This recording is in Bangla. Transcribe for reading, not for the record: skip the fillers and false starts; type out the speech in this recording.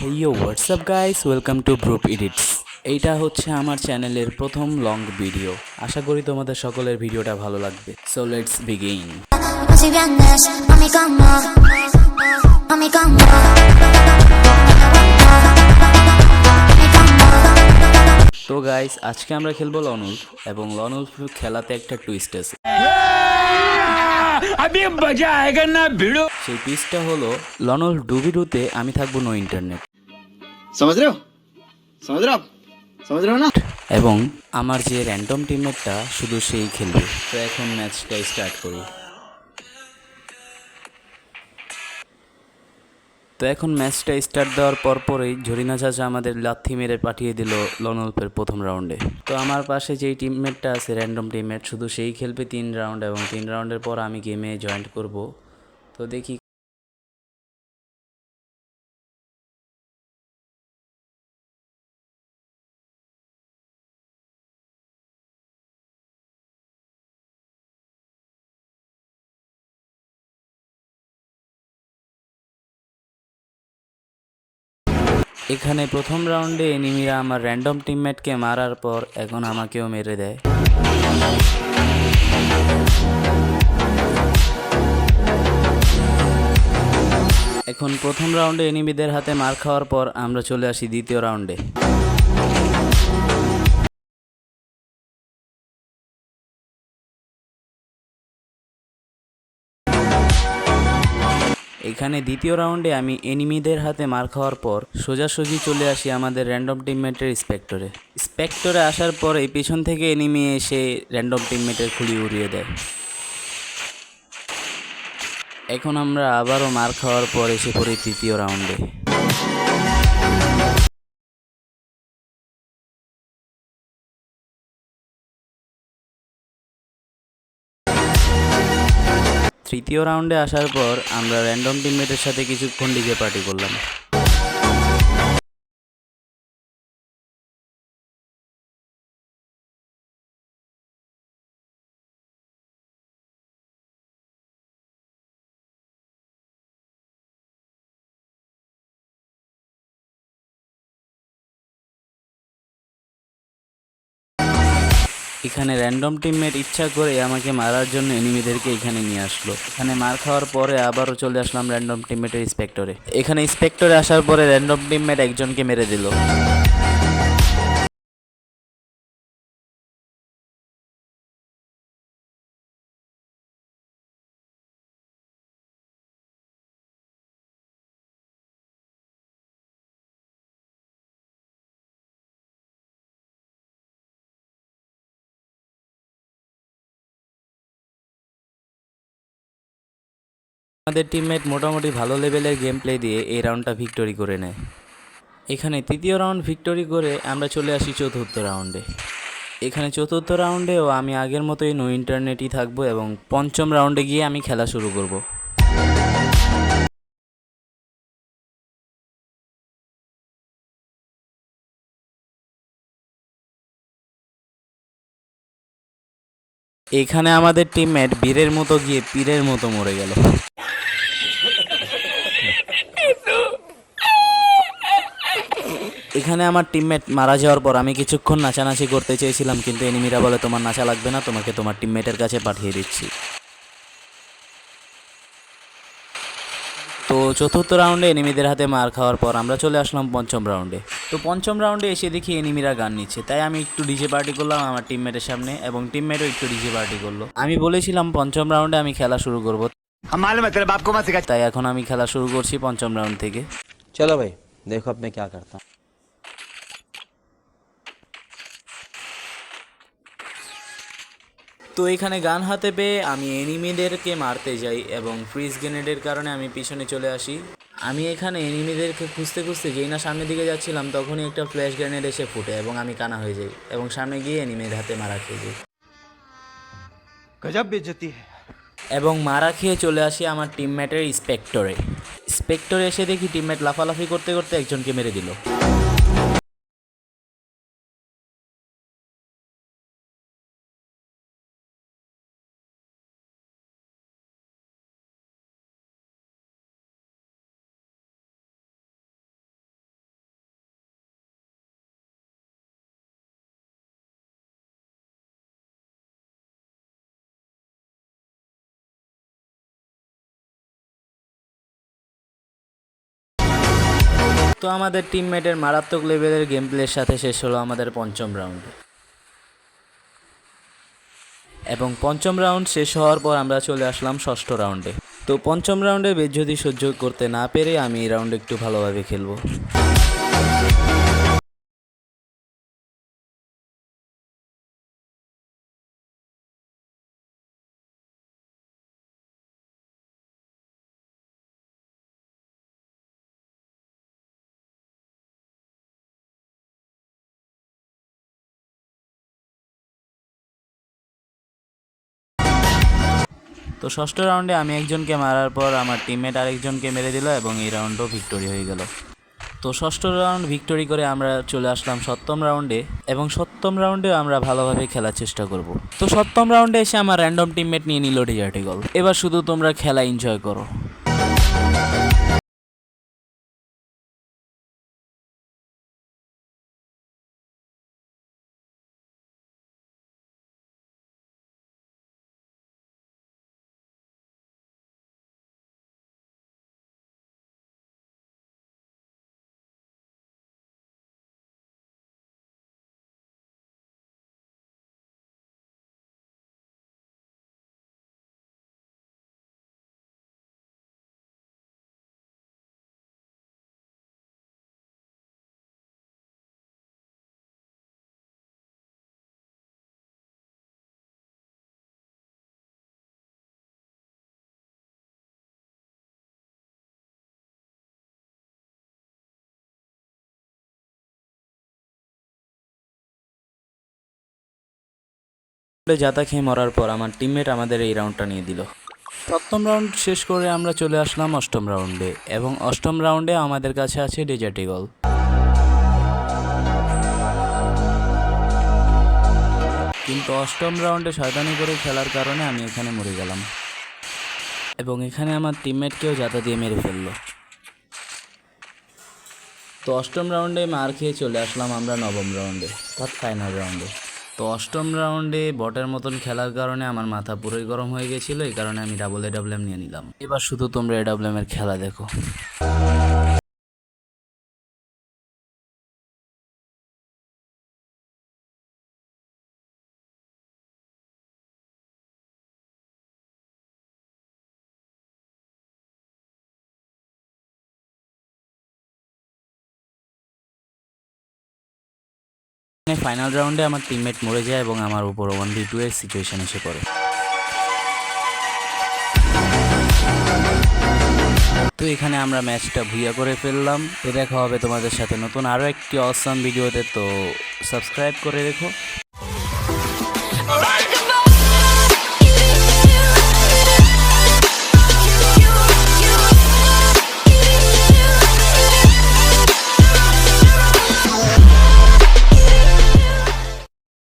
Hey yo WhatsApp guys, welcome to group edits. এইটা হচ্ছে আমার চ্যানেলের প্রথম লং ভিডিও। আশা করি তোমাদের সকলের ভিডিওটা ভালো লাগবে। So let's begin. Si vienes, mami, como, mami, como. তো গাইস, আজকে আমরা খেলবো লনউলফ, এবং লনউলফ খেলাতে একটা টুইস্ট আছে। সেই টুইস্টটা হলো লনউলফ ডুবিডুতে আমি থাকবো নো ইন্টারনেট। समझ रहे हो समझ रहे हो आप समझ रहे हो ना। এবং আমার যে র্যান্ডম টিমমেটটা শুধু সেই খেলবে। তো এখন ম্যাচটা স্টার্ট করি। তো এখন ম্যাচটা স্টার্ট দেওয়ার পরপরই ঝরিনা চাচা আমাদের লাথি মেরে পাঠিয়ে দিল লনউলফের প্রথম রাউন্ডে। তো আমার পাশে যেই টিমমেটটা আছে র্যান্ডম টিমমেট, শুধু সেই খেলবে 3 রাউন্ড, এবং 3 রাউন্ডের পর আমি গেমে জয়েন্ট করব। তো দেখি। এখানে প্রথম রাউন্ডে এনিমিরা আমার র্যান্ডম টিমমেটকে মারার পর এখন আমাকেও মেরে দেয়। এখন প্রথম রাউন্ডে এনিমিদের হাতে মার খাওয়ার পর আমরা চলে আসি দ্বিতীয় রাউন্ডে। এখানে দ্বিতীয় রাউন্ডে আমি এনিমিদের হাতে মার খাওয়ার পর সোজাসুজি চলে আসি আমাদের র্যান্ডম টিমমেটের স্পেক্টরে। স্পেক্টরে আসার পর এই পিছন থেকে এনিমি এসে র্যান্ডম টিমমেটের খুলি উড়িয়ে দেয়। এখন আমরা আবারও মার খাওয়ার পর এসে পড়ি তৃতীয় রাউন্ডে। তৃতীয় রাউন্ডে আসার পর আমরা র্যান্ডম টিমমেটের সাথে কিছুক্ষণ ডিজে পার্টি করলাম। এখানে র্যান্ডম টিমমেট ইচ্ছা করে আমাকে মারার জন্য এনিমিদেরকে এখানে নিয়ে আসলো। এখানে মার খাওয়ার পরে আবারও চলে আসলাম র্যান্ডম টিমমেটের স্পেক্টরে। এখানে স্পেক্টরে আসার পরে র্যান্ডম টিমমেট একজনকে মেরে দিল। আমাদের টিমমেট মোটামুটি ভালো লেভেলের গেম প্লে দিয়ে এই রাউন্ডটা ভিক্টরি করে নেয়। এখানে তৃতীয় রাউন্ড ভিক্টরি করে আমরা চলে আসি চতুর্থ রাউন্ডে। এখানে চতুর্থ রাউন্ডেও আমি আগের মতোই নো ইন্টারনেটই থাকবো, এবং পঞ্চম রাউন্ডে গিয়ে আমি খেলা শুরু করব। এখানে আমাদের টিমমেট বীরের মতো গিয়ে পীরের মতো মরে গেল। এখানে আমার টিমমেট মারা যাওয়ার পর আমি কিছুক্ষণ নাচানাচি করতে চেয়েছিলাম, কিন্তু এনিমিরা বলে তোমার নাচা লাগবে না, তোমাকে তোমার টিমমেটের কাছে পাঠিয়ে দিচ্ছি। তো চতুর্থ রাউন্ডে এনিমিদের হাতে মার খাওয়ার পর আমরা চলে আসলাম পঞ্চম রাউন্ডে। তো পঞ্চম রাউন্ডে এসে দেখি এনিমিরা গান নিচ্ছে, তাই আমি একটু ডিজে পার্টি করলাম আমার টিমমেটের সামনে, এবং টিমমেটও একটু ডিজে পার্টি করলো। আমি বলেছিলাম পঞ্চম রাউন্ডে আমি খেলা শুরু করব, তাই এখন আমি খেলা শুরু করছি পঞ্চম রাউন্ড থেকে। चलो भाई देखो अब मैं क्या करता हूँ। তো এখানে গান হাতে পেয়ে আমি এনিমিদেরকে মারতে যাই, এবং ফ্রিজ গ্রেনেডের কারণে আমি পিছনে চলে আসি। আমি এখানে এনিমিদেরকে খুঁজতে খুঁজতে যেই না সামনের দিকে যাচ্ছিলাম, তখনই একটা ফ্ল্যাশ গ্রেনেড এসে ফুটে এবং আমি কানা হয়ে যাই, এবং সামনে গিয়ে এনিমির হাতে মারা খেয়ে যাই। गजब बेइज्जती है। এবং মারা খেয়ে চলে আসি আমার টিমমেটের স্পেক্টরে। স্পেক্টরে এসে দেখি টিমমেট লাফালাফি করতে করতে একজনকে মেরে দিল। তো আমাদের টিমমেটের মারাত্মক লেভেলের গেম প্লের সাথে শেষ হলো আমাদের পঞ্চম রাউন্ড। এবং পঞ্চম রাউন্ড শেষ হওয়ার পর আমরা চলে আসলাম ষষ্ঠ রাউন্ডে। তো পঞ্চম রাউন্ডে যদি সহ্য করতে না পেরে আমি এই রাউন্ডে একটু ভালোভাবে খেলবো। তো ষষ্ঠ রাউন্ডে আমি একজনকে মারার পর আমার টিমমেট আরেকজনকে মেরে দিল এবং এই রাউন্ডও ভিক্টোরি হয়ে গেল। তো ষষ্ঠ রাউন্ড ভিক্টোরি করে আমরা চলে আসলাম সপ্তম রাউন্ডে এবং সপ্তম রাউন্ডে আমরা ভালোভাবে খেলার চেষ্টা করব। তো সপ্তম রাউন্ডে এসে আমার র্যান্ডম টিমমেট নিয়ে নিল ডেজার্ট ঈগল। এবার শুধু তোমরা খেলা এনজয় করো। জাতা খেয়ে মরার পর আমার টিমমেট আমাদের এই রাউন্ডটা নিয়ে দিল। সপ্তম রাউন্ড শেষ করে আমরা চলে আসলাম অষ্টম রাউন্ডে এবং অষ্টম রাউন্ডে আমাদের কাছে আছে ডেজার্ট ঈগল। কিন্তু অষ্টম রাউন্ডে শয়তানি করে খেলার কারণে আমি এখানে মরে গেলাম এবং এখানে আমার টিমমেটকেও জাতা দিয়ে মেরে ফেললো। তো অষ্টম রাউন্ডে মার খেয়ে চলে আসলাম আমরা নবম রাউন্ডে অর্থাৎ ফাইনাল রাউন্ডে। তো অষ্টম রাউন্ডে বটের মতন খেলার কারণে আমার মাথা পুরোই গরম হয়ে গেছিলো, এই কারণে আমি ডাবল এডাব্লিউএম নিয়ে নিলাম। এবার শুধু তোমরা এডাব্লিউএম এর খেলা দেখো। ফাইনাল রাউন্ডে আমার টিমমেট মরে যায় এবং আমার উপর 1v2 এর সিচুয়েশন এসে পড়ে। তো এখানে আমরা ম্যাচটা ভুইয়া করে ফেললাম। তো দেখা হবে তোমাদের সাথে নতুন আরও একটি অসাম ভিডিওতে। তো সাবস্ক্রাইব করে রেখো।